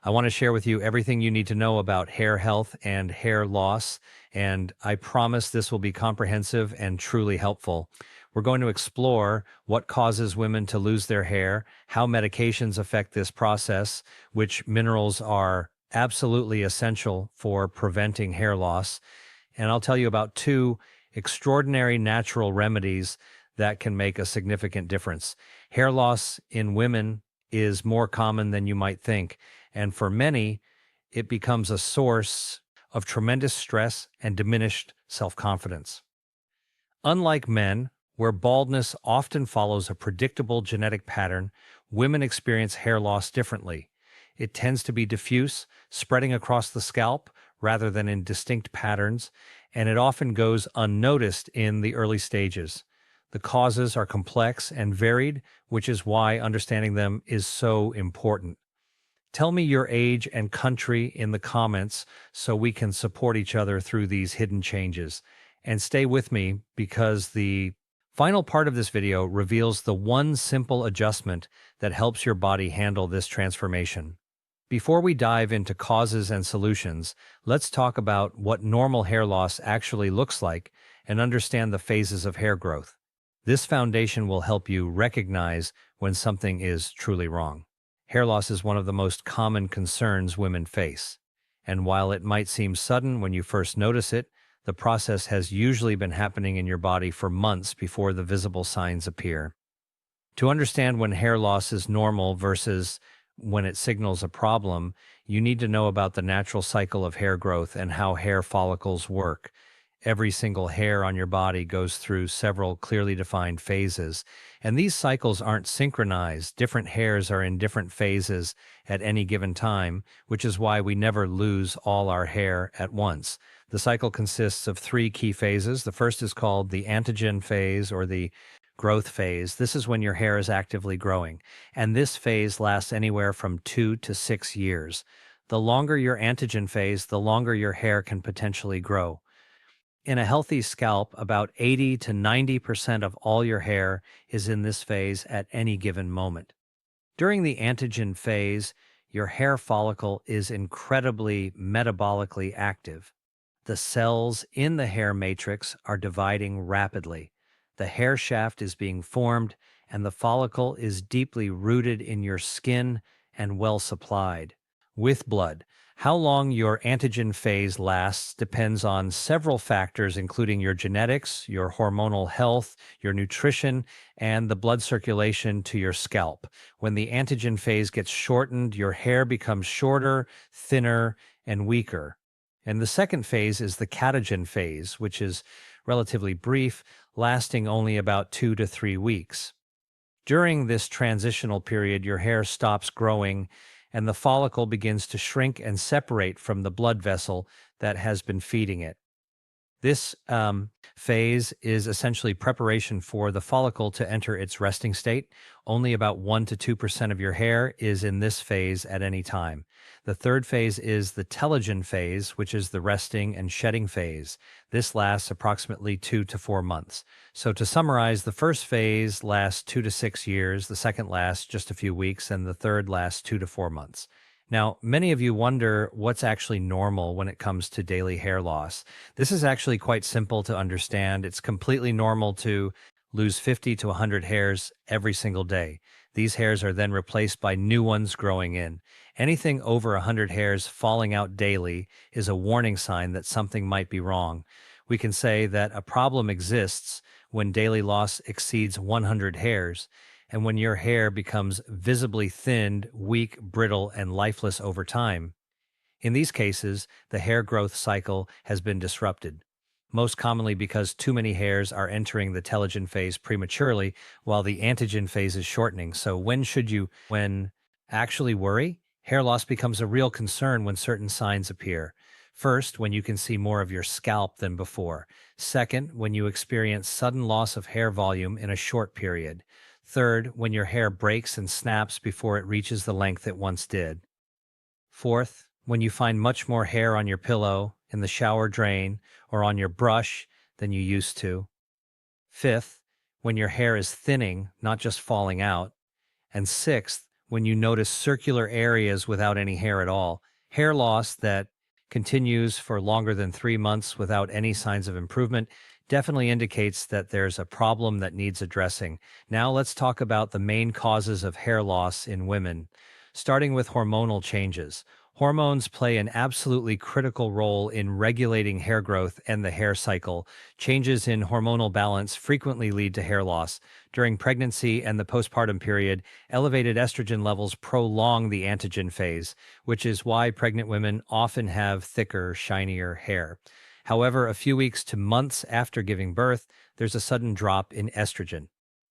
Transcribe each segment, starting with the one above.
I want to share with you everything you need to know about hair health and hair loss, and I promise this will be comprehensive and truly helpful. We're going to explore what causes women to lose their hair, how medications affect this process, which minerals are absolutely essential for preventing hair loss, and I'll tell you about two extraordinary natural remedies that can make a significant difference. Hair loss in women is more common than you might think, and for many, it becomes a source of tremendous stress and diminished self-confidence. Unlike men, where baldness often follows a predictable genetic pattern, women experience hair loss differently. It tends to be diffuse, spreading across the scalp rather than in distinct patterns, and it often goes unnoticed in the early stages. The causes are complex and varied, which is why understanding them is so important. Tell me your age and country in the comments so we can support each other through these hidden changes. And stay with me because the final part of this video reveals the one simple adjustment that helps your body handle this transformation. Before we dive into causes and solutions, let's talk about what normal hair loss actually looks like and understand the phases of hair growth. This foundation will help you recognize when something is truly wrong. Hair loss is one of the most common concerns women face, and while it might seem sudden when you first notice it, the process has usually been happening in your body for months before the visible signs appear. To understand when hair loss is normal versus when it signals a problem, you need to know about the natural cycle of hair growth and how hair follicles work. Every single hair on your body goes through several clearly defined phases, and these cycles aren't synchronized. Different hairs are in different phases at any given time, which is why we never lose all our hair at once. The cycle consists of three key phases. The first is called the anagen phase or the growth phase. This is when your hair is actively growing, and this phase lasts anywhere from 2 to 6 years. The longer your anagen phase, the longer your hair can potentially grow. In a healthy scalp, about 80 to 90% of all your hair is in this phase at any given moment. During the anagen phase, your hair follicle is incredibly metabolically active. The cells in the hair matrix are dividing rapidly. The hair shaft is being formed, and the follicle is deeply rooted in your skin and well supplied with blood. How long your anagen phase lasts depends on several factors, including your genetics, your hormonal health, your nutrition, and the blood circulation to your scalp. When the anagen phase gets shortened, your hair becomes shorter, thinner, and weaker. And the second phase is the catagen phase, which is relatively brief, lasting only about 2 to 3 weeks. During this transitional period, your hair stops growing and the follicle begins to shrink and separate from the blood vessel that has been feeding it. This phase is essentially preparation for the follicle to enter its resting state. Only about 1 to 2% of your hair is in this phase at any time. The third phase is the telogen phase, which is the resting and shedding phase. This lasts approximately 2 to 4 months. So to summarize, the first phase lasts 2 to 6 years, the second lasts just a few weeks, and the third lasts 2 to 4 months. Now, many of you wonder what's actually normal when it comes to daily hair loss. This is actually quite simple to understand. It's completely normal to lose 50 to 100 hairs every single day. These hairs are then replaced by new ones growing in. Anything over 100 hairs falling out daily is a warning sign that something might be wrong. We can say that a problem exists when daily loss exceeds 100 hairs, and when your hair becomes visibly thinned, weak, brittle, and lifeless over time. In these cases, the hair growth cycle has been disrupted, most commonly because too many hairs are entering the telogen phase prematurely while the anagen phase is shortening. So when should you actually worry? Hair loss becomes a real concern when certain signs appear. First, when you can see more of your scalp than before. Second, when you experience sudden loss of hair volume in a short period. Third, when your hair breaks and snaps before it reaches the length it once did. Fourth, when you find much more hair on your pillow, in the shower drain, or on your brush than you used to. Fifth, when your hair is thinning, not just falling out. And sixth, when you notice circular areas without any hair at all. Hair loss that continues for longer than 3 months without any signs of improvement definitely indicates that there's a problem that needs addressing. Now let's talk about the main causes of hair loss in women, starting with hormonal changes. Hormones play an absolutely critical role in regulating hair growth and the hair cycle. Changes in hormonal balance frequently lead to hair loss. During pregnancy and the postpartum period, elevated estrogen levels prolong the anagen phase, which is why pregnant women often have thicker, shinier hair. However, a few weeks to months after giving birth, there's a sudden drop in estrogen.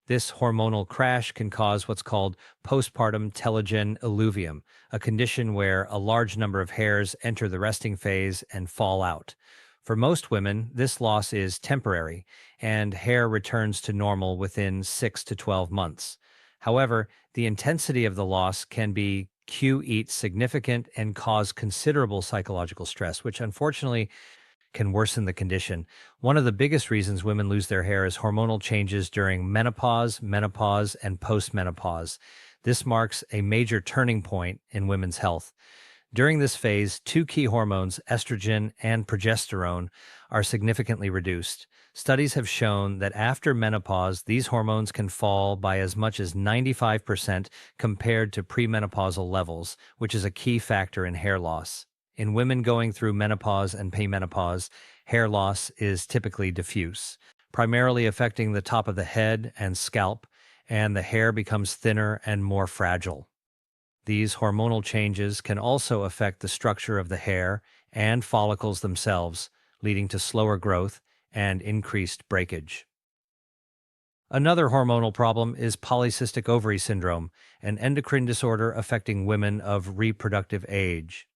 This hormonal crash can cause what's called postpartum telogen alluvium, a condition where a large number of hairs enter the resting phase and fall out. For most women, this loss is temporary, and hair returns to normal within 6 to 12 months. However, the intensity of the loss can be significant and cause considerable psychological stress, which unfortunately can worsen the condition. One of the biggest reasons women lose their hair is hormonal changes during menopause, and postmenopause. This marks a major turning point in women's health. During this phase, two key hormones, estrogen and progesterone, are significantly reduced. Studies have shown that after menopause, these hormones can fall by as much as 95% compared to premenopausal levels, which is a key factor in hair loss. In women going through menopause and perimenopause, hair loss is typically diffuse, primarily affecting the top of the head and scalp, and the hair becomes thinner and more fragile. These hormonal changes can also affect the structure of the hair and follicles themselves, leading to slower growth and increased breakage. Another hormonal problem is polycystic ovary syndrome, an endocrine disorder affecting women of reproductive age.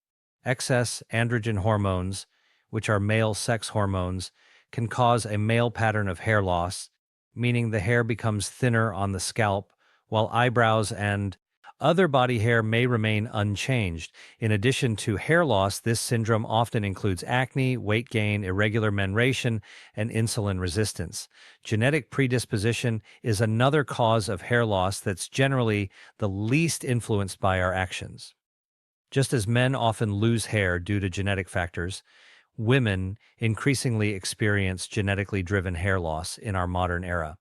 Excess androgen hormones, which are male sex hormones, can cause a male pattern of hair loss, meaning the hair becomes thinner on the scalp, while eyebrows and other body hair may remain unchanged. In addition to hair loss, this syndrome often includes acne, weight gain, irregular menstruation, and insulin resistance. Genetic predisposition is another cause of hair loss that's generally the least influenced by our actions. Just as men often lose hair due to genetic factors, women increasingly experience genetically driven hair loss in our modern era.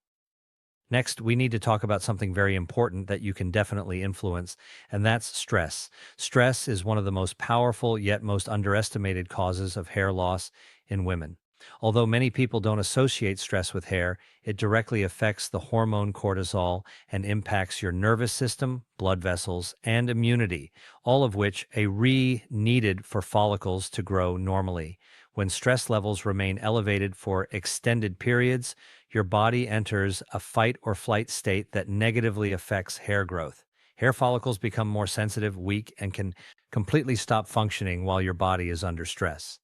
Next, we need to talk about something very important that you can definitely influence, and that's stress. Stress is one of the most powerful yet most underestimated causes of hair loss in women. Although many people don't associate stress with hair, it directly affects the hormone cortisol and impacts your nervous system, blood vessels, and immunity, all of which needed for follicles to grow normally. When stress levels remain elevated for extended periods, your body enters a fight or flight state that negatively affects hair growth. Hair follicles become more sensitive, weak, and can completely stop functioning while your body is under stress.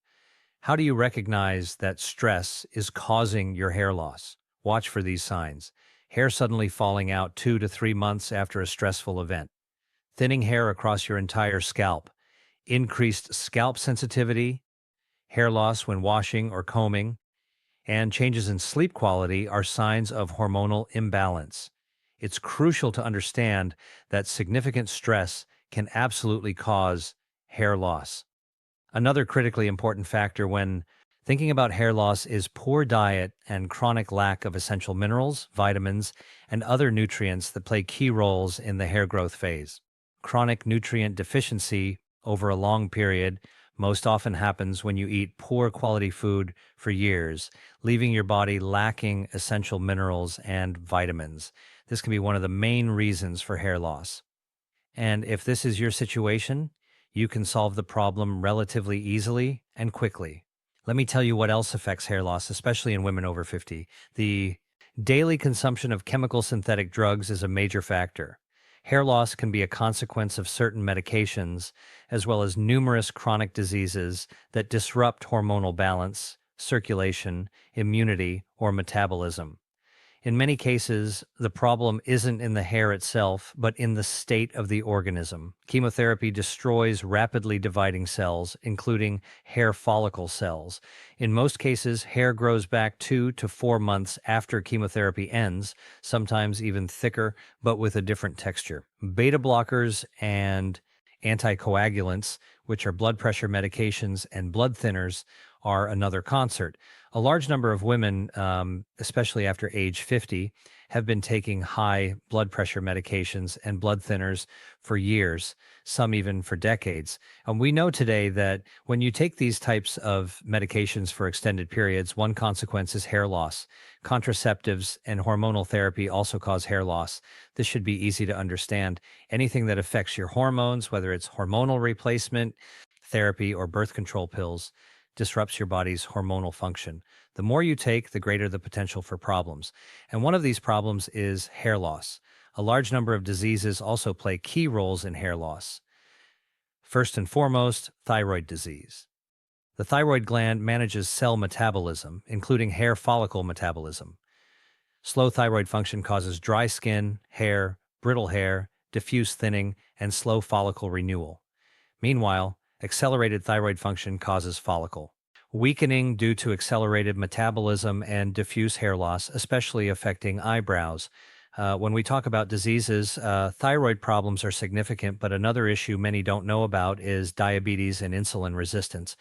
How do you recognize that stress is causing your hair loss? Watch for these signs. Hair suddenly falling out 2 to 3 months after a stressful event. Thinning hair across your entire scalp. Increased scalp sensitivity. Hair loss when washing or combing. And changes in sleep quality are signs of hormonal imbalance. It's crucial to understand that significant stress can absolutely cause hair loss. Another critically important factor when thinking about hair loss is poor diet and chronic lack of essential minerals, vitamins, and other nutrients that play key roles in the hair growth phase. Chronic nutrient deficiency over a long period most often happens when you eat poor quality food for years, leaving your body lacking essential minerals and vitamins. This can be one of the main reasons for hair loss. And if this is your situation, you can solve the problem relatively easily and quickly. Let me tell you what else affects hair loss, especially in women over 50. The daily consumption of chemical synthetic drugs is a major factor. Hair loss can be a consequence of certain medications, as well as numerous chronic diseases that disrupt hormonal balance, circulation, immunity, or metabolism. In many cases, the problem isn't in the hair itself, but in the state of the organism. Chemotherapy destroys rapidly dividing cells, including hair follicle cells. In most cases, hair grows back 2 to 4 months after chemotherapy ends, sometimes even thicker, but with a different texture. Beta blockers and anticoagulants, which are blood pressure medications and blood thinners, are another concert. A large number of women, especially after age 50, have been taking high blood pressure medications and blood thinners for years, some even for decades. And we know today that when you take these types of medications for extended periods, one consequence is hair loss. Contraceptives and hormonal therapy also cause hair loss. This should be easy to understand. Anything that affects your hormones, whether it's hormonal replacement therapy or birth control pills, disrupts your body's hormonal function. The more you take, the greater the potential for problems. And one of these problems is hair loss. A large number of diseases also play key roles in hair loss. First and foremost, thyroid disease. The thyroid gland manages cell metabolism, including hair follicle metabolism. Slow thyroid function causes dry skin, hair, brittle hair, diffuse thinning, and slow follicle renewal. Meanwhile, accelerated thyroid function causes follicle weakening due to accelerated metabolism and diffuse hair loss, especially affecting eyebrows. When we talk about diseases, thyroid problems are significant, but another issue many don't know about is diabetes and insulin resistance.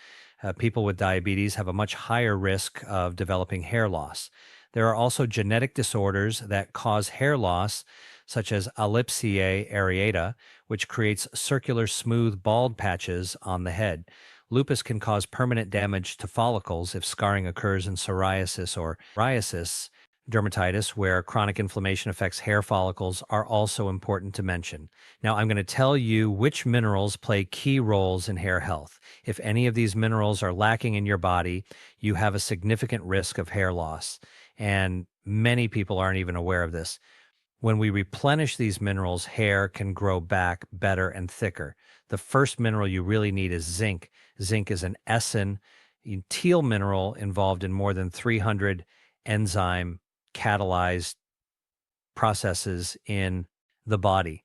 People with diabetes have a much higher risk of developing hair loss. There are also genetic disorders that cause hair loss, such as alopecia areata, which creates circular smooth bald patches on the head. Lupus can cause permanent damage to follicles if scarring occurs in psoriasis or psoriasis. Dermatitis, where chronic inflammation affects hair follicles, are also important to mention. Now, I'm going to tell you which minerals play key roles in hair health. If any of these minerals are lacking in your body, you have a significant risk of hair loss. And many people aren't even aware of this. When we replenish these minerals, hair can grow back better and thicker. The first mineral you really need is zinc. Zinc is an essen, teal mineral involved in more than 300 enzyme catalyzed processes in the body.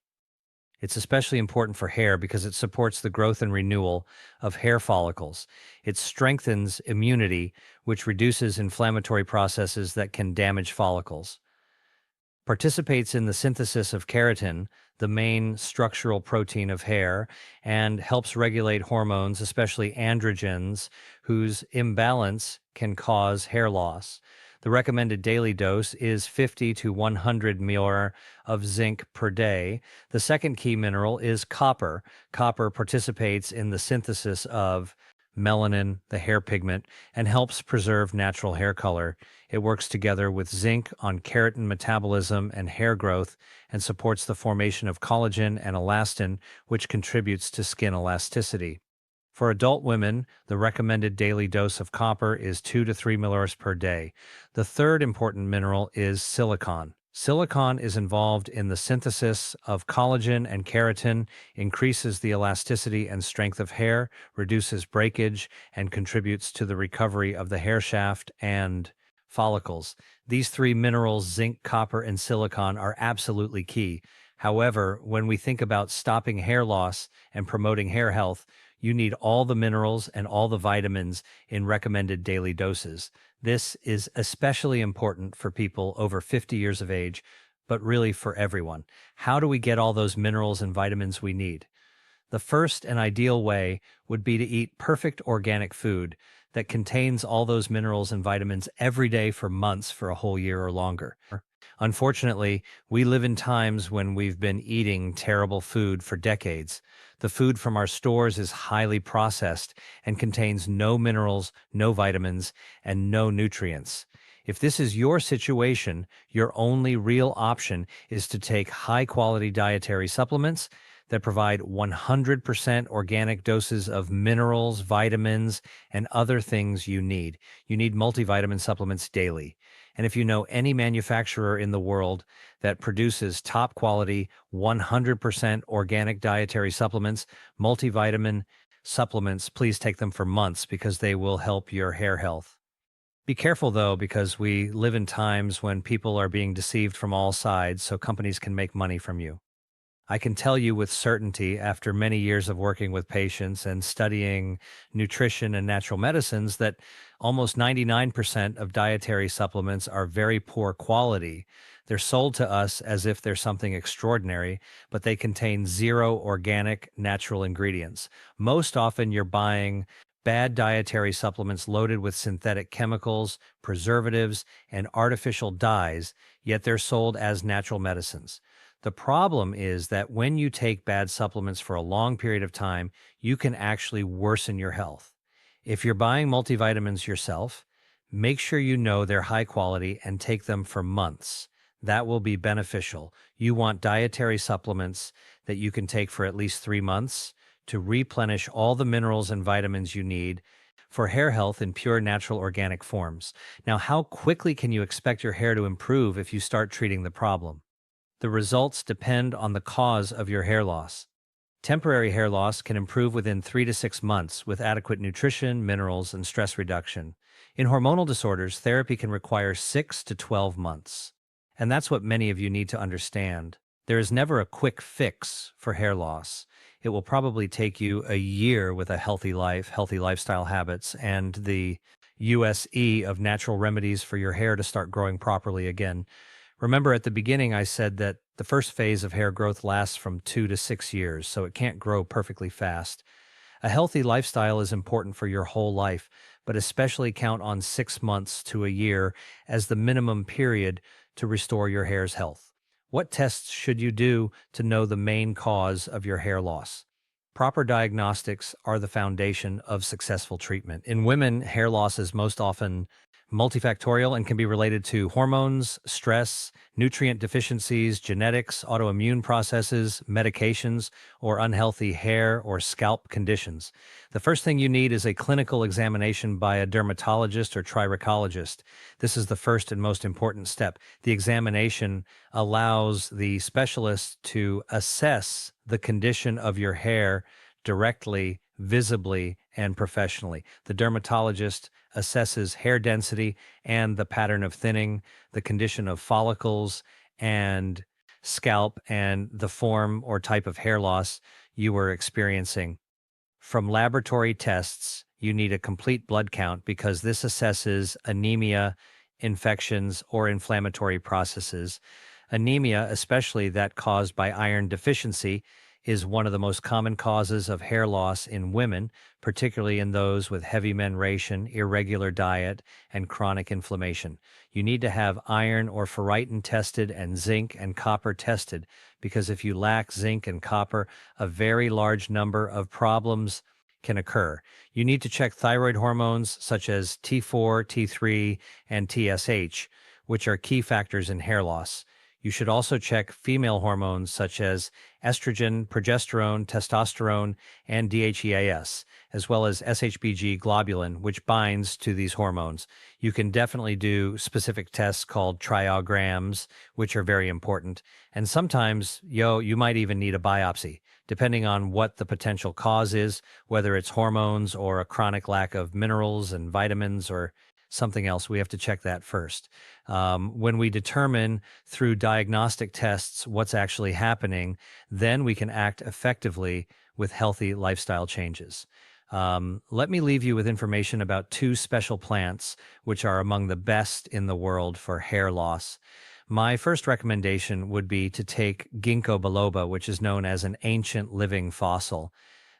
It's especially important for hair because it supports the growth and renewal of hair follicles. It strengthens immunity, which reduces inflammatory processes that can damage follicles. Participates in the synthesis of keratin, the main structural protein of hair, and helps regulate hormones, especially androgens, whose imbalance can cause hair loss. The recommended daily dose is 50 to 100 ml of zinc per day. The second key mineral is copper. Copper participates in the synthesis of melanin, the hair pigment, and helps preserve natural hair color. It works together with zinc on keratin metabolism and hair growth and supports the formation of collagen and elastin, which contributes to skin elasticity. For adult women, the recommended daily dose of copper is 2 to 3 milliliters per day. The third important mineral is silicon. Silicon is involved in the synthesis of collagen and keratin, increases the elasticity and strength of hair, reduces breakage, and contributes to the recovery of the hair shaft and follicles. These three minerals, zinc, copper, and silicon, are absolutely key. However, when we think about stopping hair loss and promoting hair health, you need all the minerals and all the vitamins in recommended daily doses. This is especially important for people over 50 years of age, but really for everyone. How do we get all those minerals and vitamins we need? The first and ideal way would be to eat perfect organic food that contains all those minerals and vitamins every day for months, for a whole year or longer. Unfortunately, we live in times when we've been eating terrible food for decades. The food from our stores is highly processed and contains no minerals, no vitamins, and no nutrients. If this is your situation, your only real option is to take high-quality dietary supplements that provide 100% organic doses of minerals, vitamins, and other things you need. You need multivitamin supplements daily. And if you know any manufacturer in the world that produces top quality, 100% organic dietary supplements, multivitamin supplements, please take them for months because they will help your hair health. Be careful though, because we live in times when people are being deceived from all sides, so companies can make money from you. I can tell you with certainty, after many years of working with patients and studying nutrition and natural medicines, that almost 99% of dietary supplements are very poor quality. They're sold to us as if they're something extraordinary, but they contain zero organic, natural ingredients. Most often, you're buying bad dietary supplements loaded with synthetic chemicals, preservatives, and artificial dyes, yet they're sold as natural medicines. The problem is that when you take bad supplements for a long period of time, you can actually worsen your health. If you're buying multivitamins yourself, make sure you know they're high quality and take them for months. That will be beneficial. You want dietary supplements that you can take for at least 3 months to replenish all the minerals and vitamins you need for hair health in pure natural organic forms. Now, how quickly can you expect your hair to improve if you start treating the problem? The results depend on the cause of your hair loss. Temporary hair loss can improve within 3 to 6 months with adequate nutrition, minerals, and stress reduction. In hormonal disorders, therapy can require 6 to 12 months. And that's what many of you need to understand. There is never a quick fix for hair loss. It will probably take you a year with a healthy life, healthy lifestyle habits, and the USE of natural remedies for your hair to start growing properly again. Remember, at the beginning, I said that the first phase of hair growth lasts from 2 to 6 years, so it can't grow perfectly fast. A healthy lifestyle is important for your whole life, but especially count on 6 months to a year as the minimum period to restore your hair's health. What tests should you do to know the main cause of your hair loss? Proper diagnostics are the foundation of successful treatment. In women, hair loss is most often multifactorial and can be related to hormones, stress, nutrient deficiencies, genetics, autoimmune processes, medications, or unhealthy hair or scalp conditions. The first thing you need is a clinical examination by a dermatologist or trichocologist. This is the first and most important step. The examination allows the specialist to assess the condition of your hair directly, visibly, and professionally. The dermatologist assesses hair density and the pattern of thinning, the condition of follicles and scalp, and the form or type of hair loss you were experiencing. From laboratory tests, you need a complete blood count because this assesses anemia, infections, or inflammatory processes. Anemia, especially that caused by iron deficiency, is one of the most common causes of hair loss in women, particularly in those with heavy menstruation, irregular diet, and chronic inflammation. You need to have iron or ferritin tested and zinc and copper tested, because if you lack zinc and copper, a very large number of problems can occur. You need to check thyroid hormones such as T4, T3, and TSH, which are key factors in hair loss. You should also check female hormones such as estrogen, progesterone, testosterone, and DHEAS, as well as SHBG globulin, which binds to these hormones. You can definitely do specific tests called triograms, which are very important. And sometimes, you might even need a biopsy, depending on what the potential cause is, whether it's hormones or a chronic lack of minerals and vitamins or something else. We have to check that first. When we determine through diagnostic tests what's actually happening, then we can act effectively with healthy lifestyle changes. Let me leave you with information about two special plants which are among the best in the world for hair loss. My first recommendation would be to take ginkgo biloba, which is known as an ancient living fossil.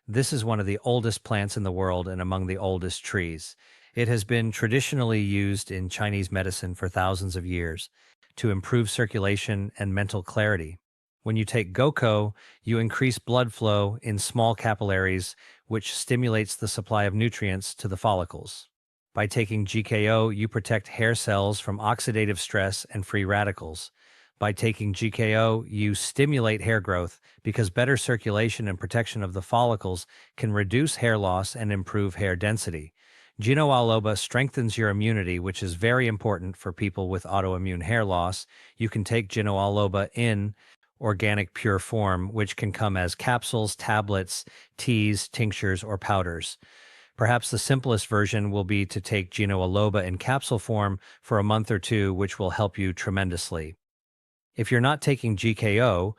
This is one of the oldest plants in the world and among the oldest trees. It has been traditionally used in Chinese medicine for thousands of years to improve circulation and mental clarity. When you take GOKO, you increase blood flow in small capillaries, which stimulates the supply of nutrients to the follicles. By taking GKO, you protect hair cells from oxidative stress and free radicals. By taking GKO, you stimulate hair growth because better circulation and protection of the follicles can reduce hair loss and improve hair density. Jinoaloba strengthens your immunity, which is very important for people with autoimmune hair loss. You can take Jinoaloba in organic pure form, which can come as capsules, tablets, teas, tinctures, or powders. Perhaps the simplest version will be to take Gino Aloba in capsule form for a month or two, which will help you tremendously. If you're not taking GKO,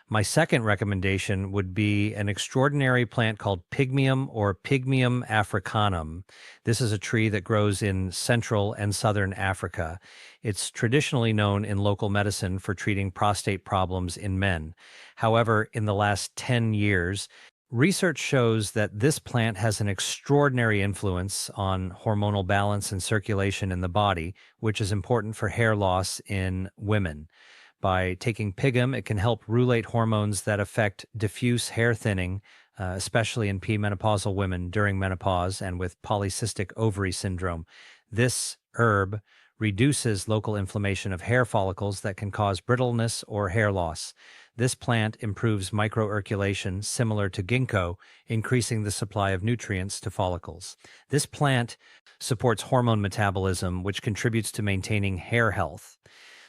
my second recommendation would be an extraordinary plant called Pygmium or Pygmium africanum. This is a tree that grows in Central and Southern Africa. It's traditionally known in local medicine for treating prostate problems in men. However, in the last 10 years, research shows that this plant has an extraordinary influence on hormonal balance and circulation in the body, which is important for hair loss in women. By taking Pigum, it can help rulate hormones that affect diffuse hair thinning, especially in premenopausal women during menopause and with polycystic ovary syndrome. This herb reduces local inflammation of hair follicles that can cause brittleness or hair loss. This plant improves microirculation similar to ginkgo, increasing the supply of nutrients to follicles. This plant supports hormone metabolism, which contributes to maintaining hair health.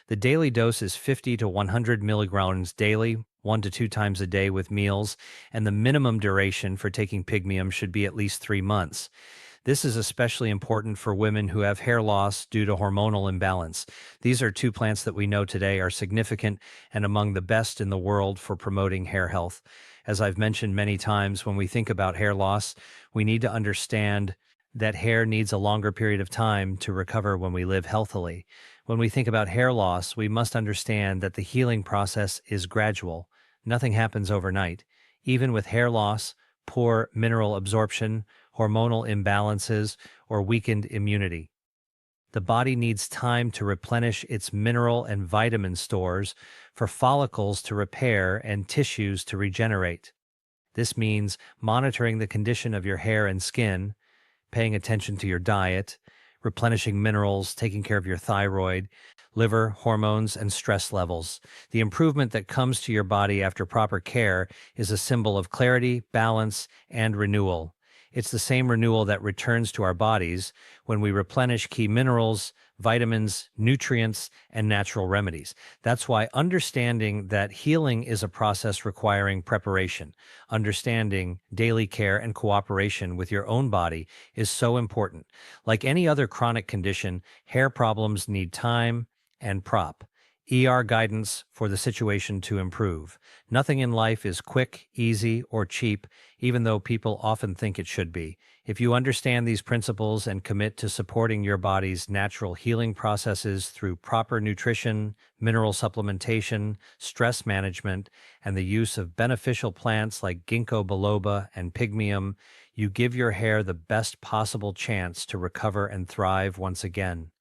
The daily dose is 50 to 100 milligrams daily, 1 to 2 times a day with meals, and the minimum duration for taking Pygmium should be at least 3 months. This is especially important for women who have hair loss due to hormonal imbalance. These are two plants that we know today are significant and among the best in the world for promoting hair health. As I've mentioned many times, when we think about hair loss, we need to understand that hair needs a longer period of time to recover when we live healthily. When we think about hair loss, we must understand that the healing process is gradual. Nothing happens overnight. Even with hair loss, poor mineral absorption, hormonal imbalances, or weakened immunity, the body needs time to replenish its mineral and vitamin stores, for follicles to repair and tissues to regenerate. This means monitoring the condition of your hair and skin, paying attention to your diet, replenishing minerals, taking care of your thyroid, liver, hormones, and stress levels. The improvement that comes to your body after proper care is a symbol of clarity, balance, and renewal. It's the same renewal that returns to our bodies when we replenish key minerals, vitamins, nutrients, and natural remedies. That's why understanding that healing is a process requiring preparation, understanding daily care and cooperation with your own body is so important. Like any other chronic condition, hair problems need time and ER guidance for the situation to improve. Nothing in life is quick, easy, or cheap, even though people often think it should be. If you understand these principles and commit to supporting your body's natural healing processes through proper nutrition, mineral supplementation, stress management, and the use of beneficial plants like ginkgo biloba and Pygmium, you give your hair the best possible chance to recover and thrive once again.